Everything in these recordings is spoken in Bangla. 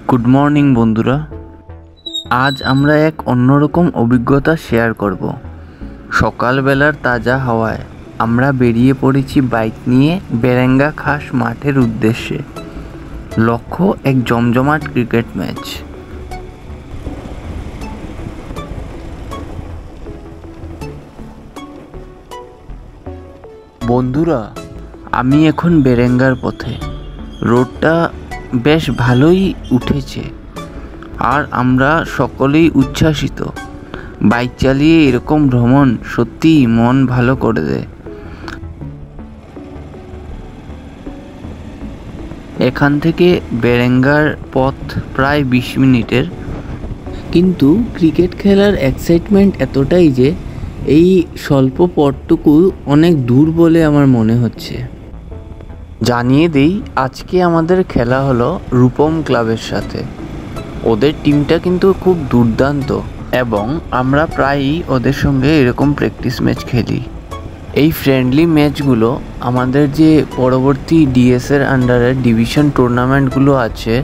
গুড মর্নিং বন্ধুরা, আজ আমরা এক অন্যরকম অভিজ্ঞতা শেয়ার করব। সকালবেলার তাজা হাওয়ায় আমরা বেরিয়ে পড়েছি বাইক নিয়ে বেরেঙ্গা খাস মাঠের উদ্দেশ্যে। লক্ষ্য এক জমজমাট ক্রিকেট ম্যাচ। বন্ধুরা, আমি এখন বেরেঙ্গার পথে। রোডটা বেশ ভালোই উঠেছে আর আমরা সকলেই উচ্ছ্বাসিত। বাইক চালিয়ে এরকম ভ্রমণ সত্যিই মন ভালো করে দেয়। এখান থেকে বেরেঙ্গার পথ প্রায় 20 মিনিটের, কিন্তু ক্রিকেট খেলার এক্সাইটমেন্ট এতটাই যে এই স্বল্প পথটুকু অনেক দূর বলে আমার মনে হচ্ছে। জানিয়ে দেই, আজকে আমাদের খেলা হলো রূপম ক্লাবের সাথে। ওদের টিমটা কিন্তু খুব দুর্দান্ত এবং আমরা প্রায়ই ওদের সঙ্গে এরকম প্র্যাকটিস ম্যাচ খেলি। এই ফ্রেন্ডলি ম্যাচগুলো আমাদের যে পরবর্তী ডিএসের আন্ডারে ডিভিশন টুর্নামেন্টগুলো আছে,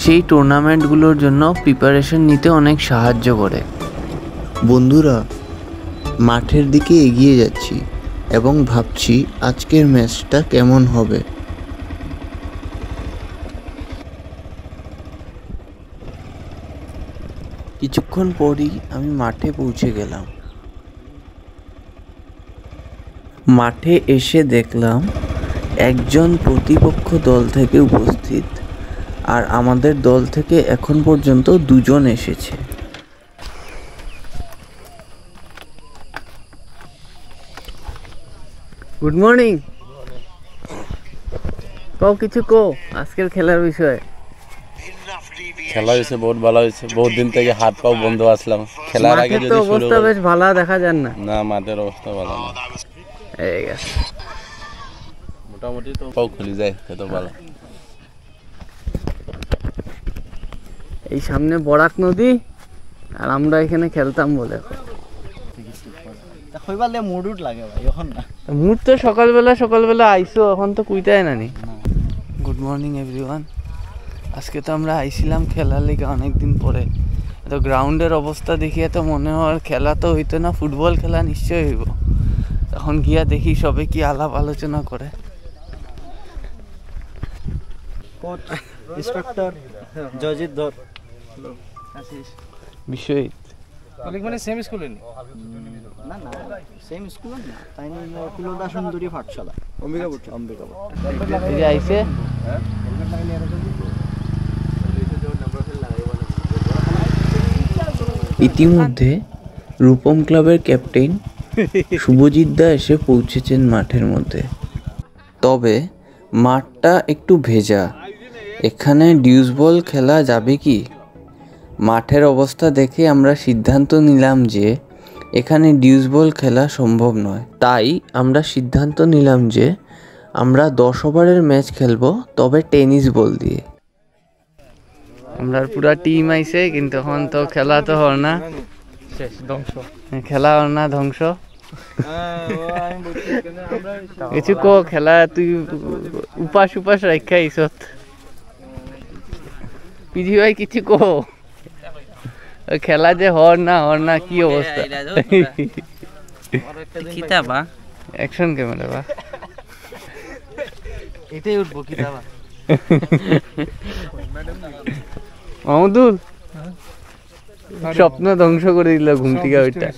সেই টুর্নামেন্টগুলোর জন্য প্রিপারেশন নিতে অনেক সাহায্য করে। বন্ধুরা, মাঠের দিকে এগিয়ে যাচ্ছি এবং ভাবছি আজকের ম্যাচটা কেমন হবে। কিছুক্ষণ পরই আমি মাঠে পৌঁছে গেলাম। মাঠে এসে দেখলাম একজন প্রতিপক্ষ দল থেকে উপস্থিত, আর আমাদের দল থেকে এখন পর্যন্ত 2 জন এসেছে। Good morning. কও কিছু আজকের খেলার বিষয়ে। খেলা হয়েছে, বহুত ভালো হয়েছে। বহুত দিন থেকে হাত পাও বন্ধ আসলাম। খেলার আগে যদি অবস্থা বেশ ভালো দেখা যান না। না, মাঠের অবস্থা ভালো না। এই গেছে মোটামুটি তো পাও খুলে যায়, এত ভালো। এই সামনে বরাক নদী, আর আমরা এখানে খেলতাম বলে মুড তো সকালবেলা আইসো, এখন তো কুইতাই নানি। Good morning everyone. আজকে তো আমরা আইছিলাম খেলার লেগে অনেকদিন পরে। তো গ্রাউন্ডের অবস্থা দেখিয়ে তো মনে হয় খেলা তো হইতো না, ফুটবল খেলা নিশ্চয়ই হইব। তখন গিয়া দেখি সবে কি আলাপ আলোচনা করে। বিশ্বজিৎ মানে সেম স্কুলে নি? না না, সেম স্কুল না, তাই না, কুলদা সুন্দরী পাঠশালা, অম্বিকাপুর। এই যে আইছে। ইতিমধ্যে রূপম ক্লাবের ক্যাপ্টেন শুভজিৎ দা এসে পৌঁছেছেন মাঠের মধ্যে। তবে মাঠটা একটু ভেজা, এখানে ডিউস বল খেলা যাবে কি? মাঠের অবস্থা দেখে আমরা সিদ্ধান্ত নিলাম যে এখানে ডিউস বল খেলা সম্ভব নয়। তাই আমরা সিদ্ধান্ত নিলাম যে আমরা 10 ওভারের ম্যাচ খেলবো, তবে টেনিস বল দিয়ে। আমরা পুরা টিম আইছে, কিন্তু এখন তো খেলা তো হর না, শেষ ধ্বংস। খেলা হর না, ধ্বংস। কিছু খেলা তুই উপাস রাখা ইসত পিজি ভাই, কিছু খেলা যে হর না কি অবস্থা? কিতাবা অ্যাকশন ক্যামেরা বা এটাই উঠবো কিতাবা। মাহমুদুল স্বপ্ন ধ্বংস করে দিল ঘুম থেকে ওইটা।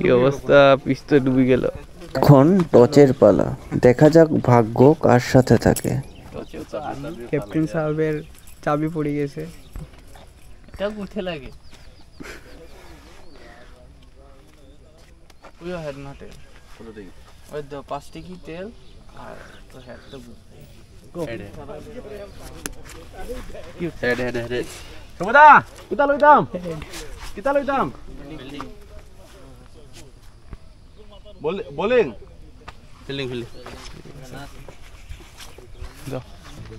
কি অবস্থা, পিস্তল ডুবে গেল। এখন টচের পালা, দেখা যাক ভাগ্য কার সাথে থাকে। ক্যাপ্টেন সাহেবের চাবি পড়ে গেছে। এটা উঠে লাগে। ওই হেড না তেল, ওই তো 5 টিকি তেল আর তো হেড তো হেড সুমদা কিতা লইতাম বোলিং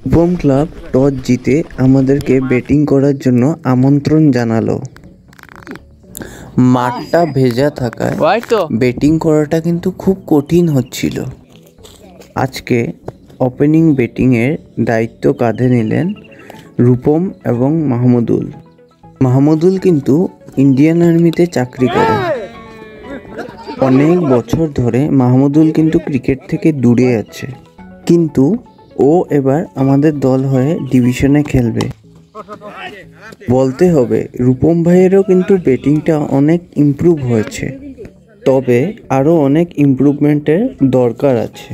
রূপম ক্লাব টস জিতে আমাদেরকে ব্যাটিং করার জন্য আমন্ত্রণ জানালো। মাঠটা ভেজা থাকায় ব্যাটিং করাটা কিন্তু খুব কঠিন হচ্ছিল। আজকে ওপেনিং ব্যাটিংয়ের দায়িত্ব কাঁধে নিলেন রূপম এবং মাহমুদুল। মাহমুদুল কিন্তু ইন্ডিয়ান আর্মিতে চাকরি করে। অনেক বছর ধরে মাহমুদুল কিন্তু ক্রিকেট থেকে দূরে আছে, কিন্তু ও এবার আমাদের দল হয়ে ডিভিশনে খেলবে। বলতে হবে রূপম ভাইয়েরও কিন্তু ব্যাটিংটা অনেক ইমপ্রুভ হয়েছে, তবে আরও অনেক ইমপ্রুভমেন্টের দরকার আছে।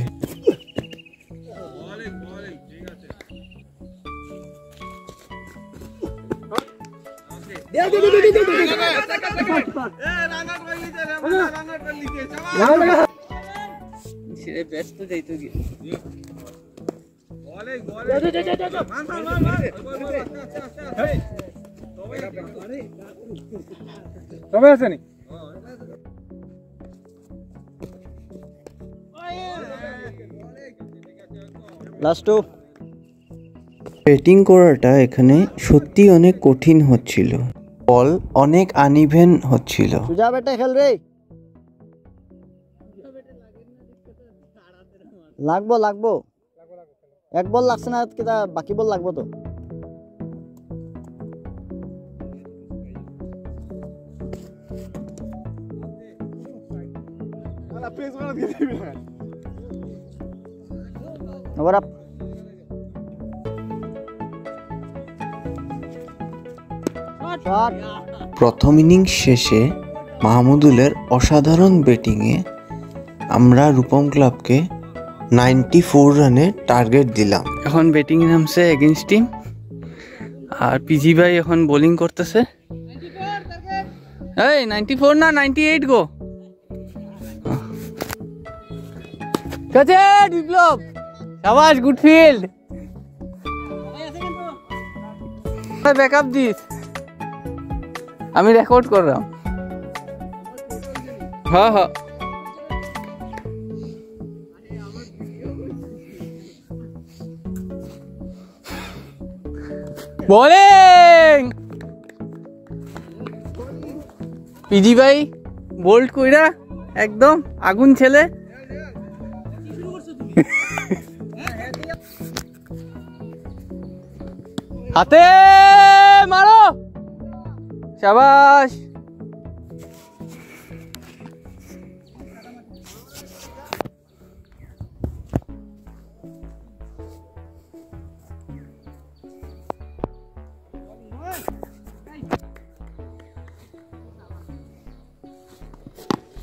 ব্যস্ত যাইতো গিয়ে সবাই আছে নি লাস্ট ব্যাটিং করাটা এখানে সত্যি অনেক কঠিন হচ্ছিল। বল অনেক আনইভেন হচ্ছিল। সুজা বেটা খেল রে, লাগবো এক বল লাগছে না, কিটা বাকি বল লাগবো তো। Over up. প্রথম ইনিংস শেষে মাহমুদুলের অসাধারণ ব্যাটিংয়ে আমরা রূপম ক্লাবকে 94 রানে টার্গেট দিলাম। এখন ব্যাটিং নামছে এগেইনস্ট টিম, আর পিজি ভাই এখন বোলিং করতেছে। এই 94 না 98 গো। কাছে বিপ্লব, শাবাশ, গুড ফিল্ড। ব্যাকআপ দিস, আমি রেকর্ড করলাম। হ্যাঁ হ্যাঁ, বোলিং পিজি ভাই বোল্ড কইরা একদম আগুন ছেলে। হাতে মারো, শাবাশ।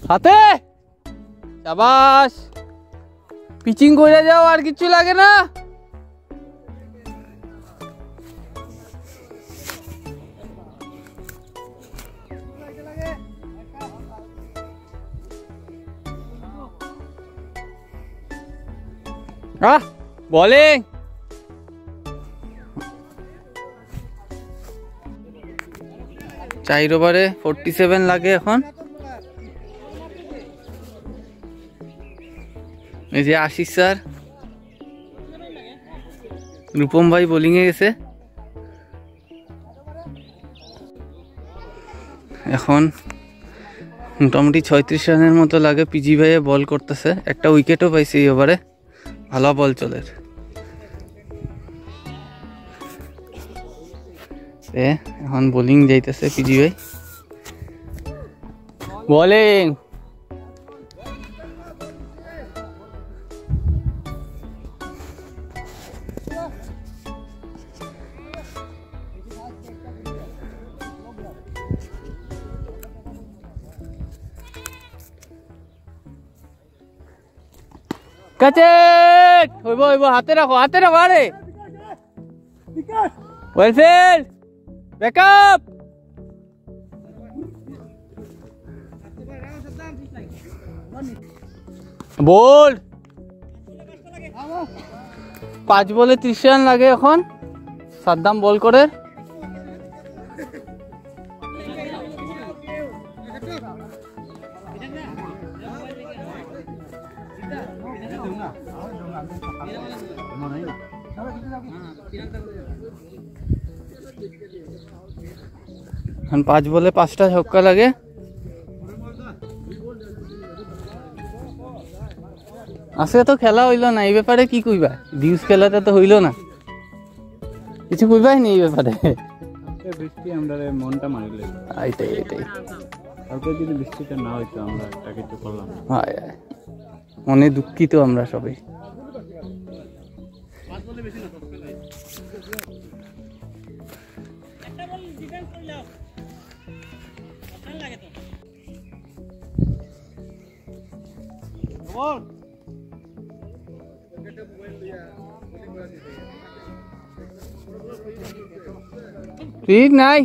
হাতে, শাবাশ। পিচিং করে যাও, আর কিছু লাগে না। বোলিং চার ওভারে 47 লাগে এখন। এই যে আশিস স্যার, রূপম ভাই বোলিং এ গেছে। এখন মোটামুটি 36 রানের মতো লাগে। পিজি ভাইয়ে বল করতেছে, একটা উইকেটও পাইছে এই ওভারে, ভালো বল চলে। এখন বোলিং যাইতেছে পিজি ভাই। বোলিং কাছে হইব হইব, হাতে রাখো, হাতে রাখো। আরে ওয়েলফিল্ড, ব্যাকআপ। বল 5 বলে 30 রান লাগে এখন। সাদ্দাম বল করে, এখন 5 বলে 5টা ছক্কা লাগে। আজকে তো খেলা হইলো না, এই ব্যাপারে কি কইবা? ডিউস খেলাটা তো হইলো না, কিছু কইবাই নি এই ব্যাপারে? বৃষ্টি আমরা মনটা মারিলে, এইটাই এইটাই, কালকে যদি বৃষ্টিটা না হইতো আমরা একটা কিছু করলাম না। হয় মনে দুঃখিত আমরা সবাই। ঠিক নাই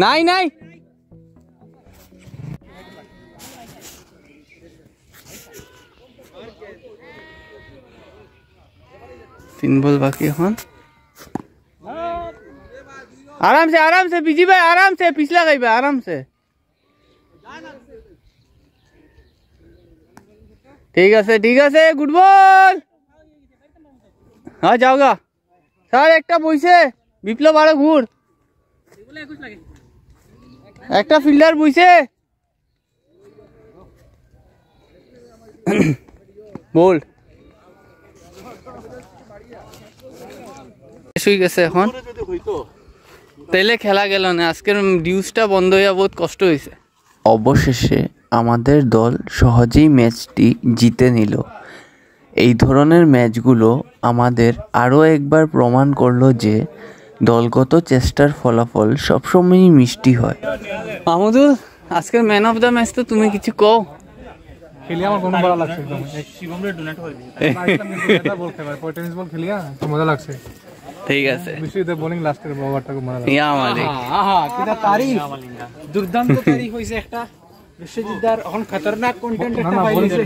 নাই নাই, तीन बॉल बाकी এখন। आराम से बीजी भाई, आराम से पिछला गई भाई, आराम से। ठीक है गुड बॉल। हाँ जाओगा सर, একটা বইছে বিপ্লব, আরো ঘুর, একটা ফিল্ডার বইছে। বল শুই গেছে এখন, তাইলে খেলা গেল না, আজকের ডিউসটা বন্ধ হইয়া বহুত কষ্ট হয়েছে। অবশেষে আমাদের দল সহজেই ম্যাচটি জিতে নিল। এই ধরনের ম্যাচগুলো আমাদের আরও একবার প্রমাণ করলো যে দলগত চেষ্টার ফলাফল সবসময়ই মিষ্টি হয়। মাহমুদুল, আজকের ম্যান অফ দ্য ম্যাচ তো তুমি কিছু কও। খেলি আমার কোনো ভালো লাগছে একদম, শিবমরে ডোনেট হই এটা বলতে পারে, টেনিস বল খেলিয়া তো মজা লাগছে। ঠিক আছে, বিশ্বজিৎ বোলিং লাস্টের ওভারটা খুব মজা লাগছে। ইয়া মালিক, আহা কিটা তারিফ, দুর্দান্ত তারিফ হইছে একটা। বিশ্বজিৎদার এখন খতরনাক কন্টেন্ট একটা পাইছে।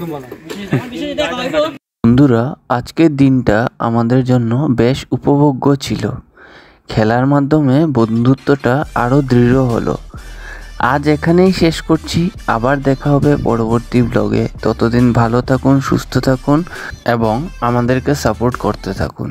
বন্ধুরা, আজকের দিনটা আমাদের জন্য বেশ উপভোগ্য ছিল। খেলার মাধ্যমে বন্ধুত্বটা আরও দৃঢ় হলো। আজ এখানেই শেষ করছি, আবার দেখা হবে পরবর্তী ব্লগে। ততদিন ভালো থাকুন, সুস্থ থাকুন এবং আমাদেরকে সাপোর্ট করতে থাকুন।